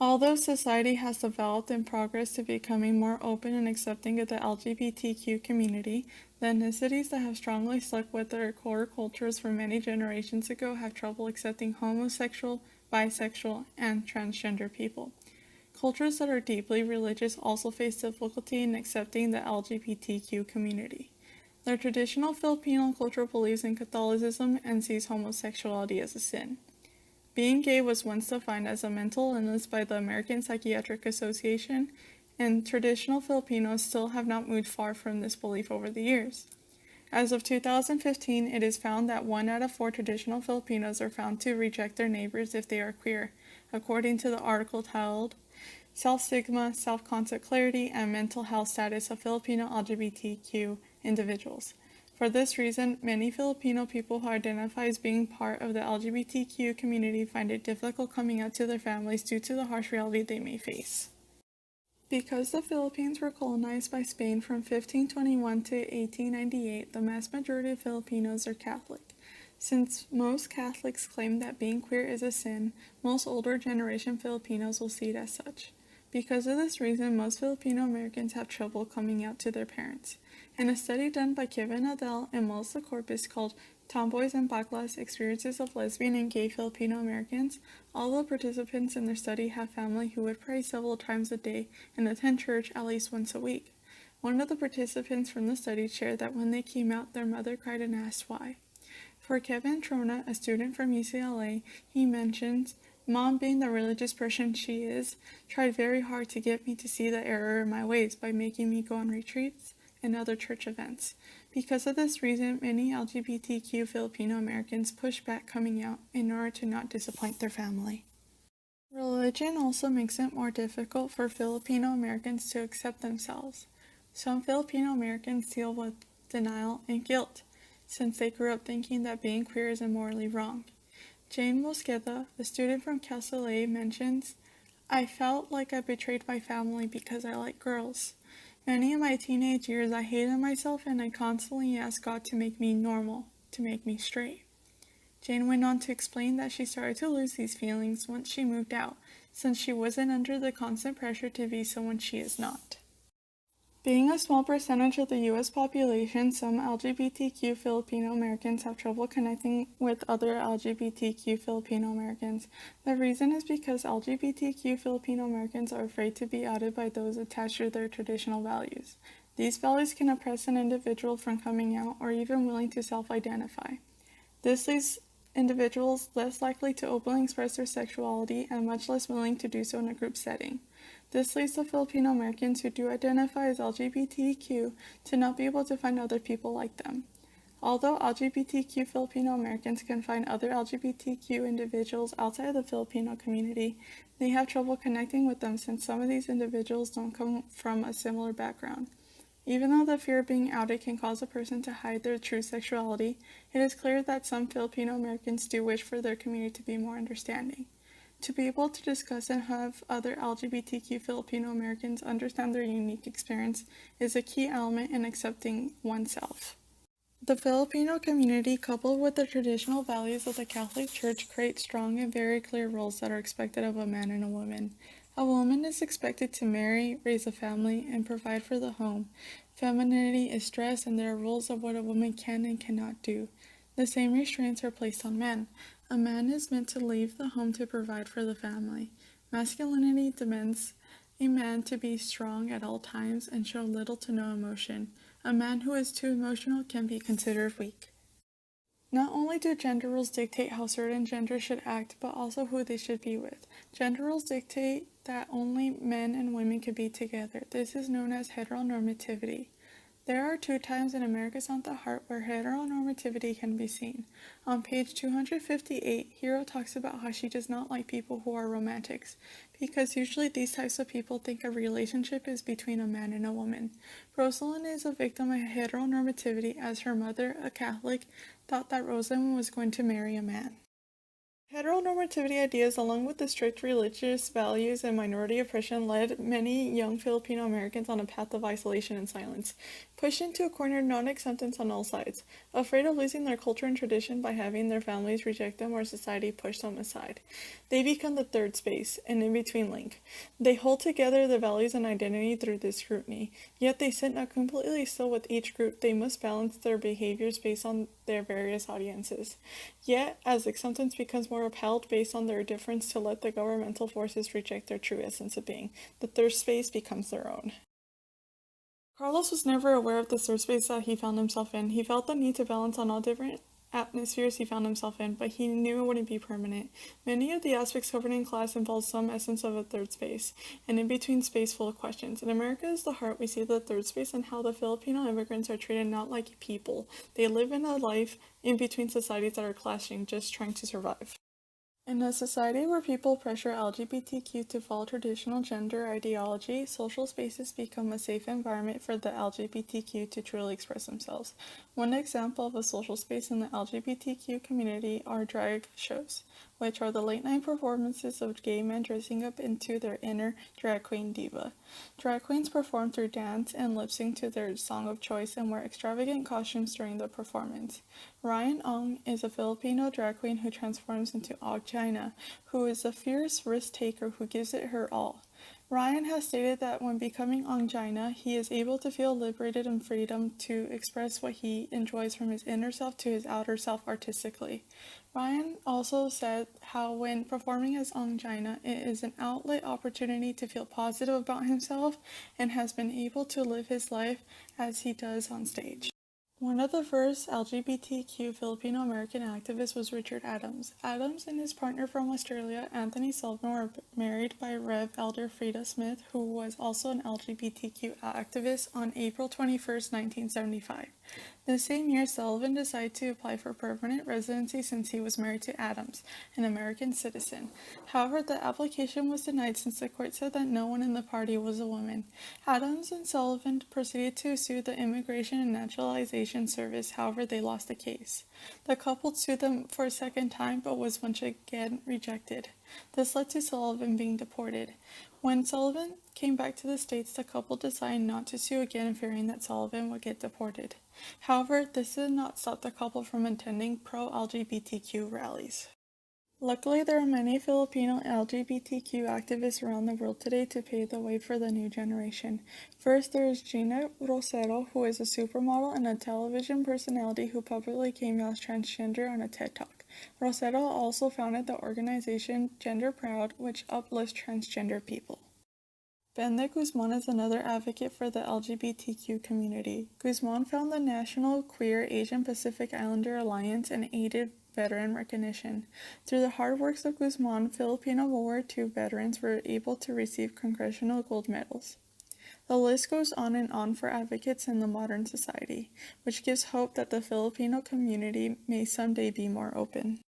Although society has developed in progress to becoming more open and accepting of the LGBTQ community, the ethnicities that have strongly stuck with their core cultures from many generations ago have trouble accepting homosexual, bisexual, and transgender people. Cultures that are deeply religious also face difficulty in accepting the LGBTQ community. The traditional Filipino culture believes in Catholicism and sees homosexuality as a sin. Being gay was once defined as a mental illness by the American Psychiatric Association, and traditional Filipinos still have not moved far from this belief over the years. As of 2015, it is found that 1 out of 4 traditional Filipinos are found to reject their neighbors if they are queer, according to the article titled Self-stigma, self-concept clarity, and mental health status of Filipino LGBTQ individuals. For this reason, many Filipino people who identify as being part of the LGBTQ community find it difficult coming out to their families due to the harsh reality they may face. Because the Philippines were colonized by Spain from 1521 to 1898, the vast majority of Filipinos are Catholic. Since most Catholics claim that being queer is a sin, most older generation Filipinos will see it as such. Because of this reason, most Filipino Americans have trouble coming out to their parents. In a study done by Kevin Nadal and Melissa Corpus called Tomboys and Baklas, Experiences of Lesbian and Gay Filipino Americans, all the participants in their study have family who would pray several times a day and attend church at least once a week. One of the participants from the study shared that when they came out, their mother cried and asked why. For Kevin Trona, a student from UCLA, he mentions, Mom, being the religious person she is, tried very hard to get me to see the error in my ways by making me go on retreats and other church events. Because of this reason, many LGBTQ Filipino Americans push back coming out in order to not disappoint their family. Religion also makes it more difficult for Filipino Americans to accept themselves. Some Filipino Americans deal with denial and guilt, since they grew up thinking that being queer is immorally wrong. Jane Mosqueda, a student from CASTILLO, mentions, I felt like I betrayed my family because I like girls. Many of my teenage years I hated myself and I constantly asked God to make me normal, to make me straight. Jane went on to explain that she started to lose these feelings once she moved out, since she wasn't under the constant pressure to be someone she is not. Being a small percentage of the U.S. population, some LGBTQ Filipino Americans have trouble connecting with other LGBTQ Filipino Americans. The reason is because LGBTQ Filipino Americans are afraid to be outed by those attached to their traditional values. These values can oppress an individual from coming out or even willing to self-identify. This leaves individuals less likely to openly express their sexuality and much less willing to do so in a group setting. This leads the Filipino Americans who do identify as LGBTQ to not be able to find other people like them. Although LGBTQ Filipino Americans can find other LGBTQ individuals outside of the Filipino community, they have trouble connecting with them since some of these individuals don't come from a similar background. Even though the fear of being outed can cause a person to hide their true sexuality, it is clear that some Filipino Americans do wish for their community to be more understanding. To be able to discuss and have other LGBTQ Filipino Americans understand their unique experience is a key element in accepting oneself. The Filipino community, coupled with the traditional values of the Catholic Church, create strong and very clear roles that are expected of a man and a woman. A woman is expected to marry, raise a family, and provide for the home. Femininity is stressed, and there are rules of what a woman can and cannot do. The same restraints are placed on men. A man is meant to leave the home to provide for the family. Masculinity demands a man to be strong at all times and show little to no emotion. A man who is too emotional can be considered weak. Not only do gender rules dictate how certain genders should act, but also who they should be with. Gender rules dictate that only men and women can be together. This is known as heteronormativity. There are 2 times in America's On the Heart where heteronormativity can be seen. On page 258, Hero talks about how she does not like people who are romantics, because usually these types of people think a relationship is between a man and a woman. Rosalind is a victim of heteronormativity as her mother, a Catholic, thought that Rosalind was going to marry a man. Heteronormativity ideas, along with the strict religious values and minority oppression, led many young Filipino Americans on a path of isolation and silence. Pushed into a corner, non-acceptance on all sides. Afraid of losing their culture and tradition by having their families reject them or society push them aside. They become the third space, an in-between link. They hold together their values and identity through this scrutiny. Yet they sit not completely still with each group. They must balance their behaviors based on their various audiences. Yet, as acceptance becomes more upheld based on their difference to let the governmental forces reject their true essence of being, the third space becomes their own. Carlos was never aware of the third space that he found himself in. He felt the need to balance on all different atmospheres he found himself in, but he knew it wouldn't be permanent. Many of the aspects covered in class involve some essence of a third space, an in-between space full of questions. In America is the heart, we see the third space and how the Filipino immigrants are treated not like people. They live in a life in between societies that are clashing, just trying to survive. In a society where people pressure LGBTQ to follow traditional gender ideology, social spaces become a safe environment for the LGBTQ to truly express themselves. One example of a social space in the LGBTQ community are drag shows, which are the late-night performances of gay men dressing up into their inner drag queen diva. Drag queens perform through dance and lip-sync to their song of choice and wear extravagant costumes during the performance. Ryan Ong is a Filipino drag queen who transforms into China, who is a fierce risk-taker who gives it her all. Ryan has stated that when becoming China, he is able to feel liberated and freedom to express what he enjoys from his inner self to his outer self artistically. Ryan also said how when performing as China, it is an outlet opportunity to feel positive about himself and has been able to live his life as he does on stage. One of the first LGBTQ Filipino-American activists was Richard Adams. Adams and his partner from Australia, Anthony Sullivan, were married by Rev. Elder Frida Smith, who was also an LGBTQ activist, on April 21st, 1975. The same year, Sullivan decided to apply for permanent residency since he was married to Adams, an American citizen. However, the application was denied since the court said that no one in the party was a woman. Adams and Sullivan proceeded to sue the Immigration and Naturalization Service, however, they lost the case. The couple sued them for a second time, but was once again rejected. This led to Sullivan being deported. When Sullivan came back to the States, the couple decided not to sue again, fearing that Sullivan would get deported. However, this did not stop the couple from attending pro-LGBTQ rallies. Luckily, there are many Filipino LGBTQ activists around the world today to pave the way for the new generation. First, there is Gina Rosero, who is a supermodel and a television personality who publicly came out as transgender on a TED Talk. Rosero also founded the organization Gender Proud, which uplifts transgender people. Bende Guzman is another advocate for the LGBTQ community. Guzman founded the National Queer Asian Pacific Islander Alliance and aided veteran recognition. Through the hard works of Guzman, Filipino World War II veterans were able to receive congressional gold medals. The list goes on and on for advocates in the modern society, which gives hope that the Filipino community may someday be more open.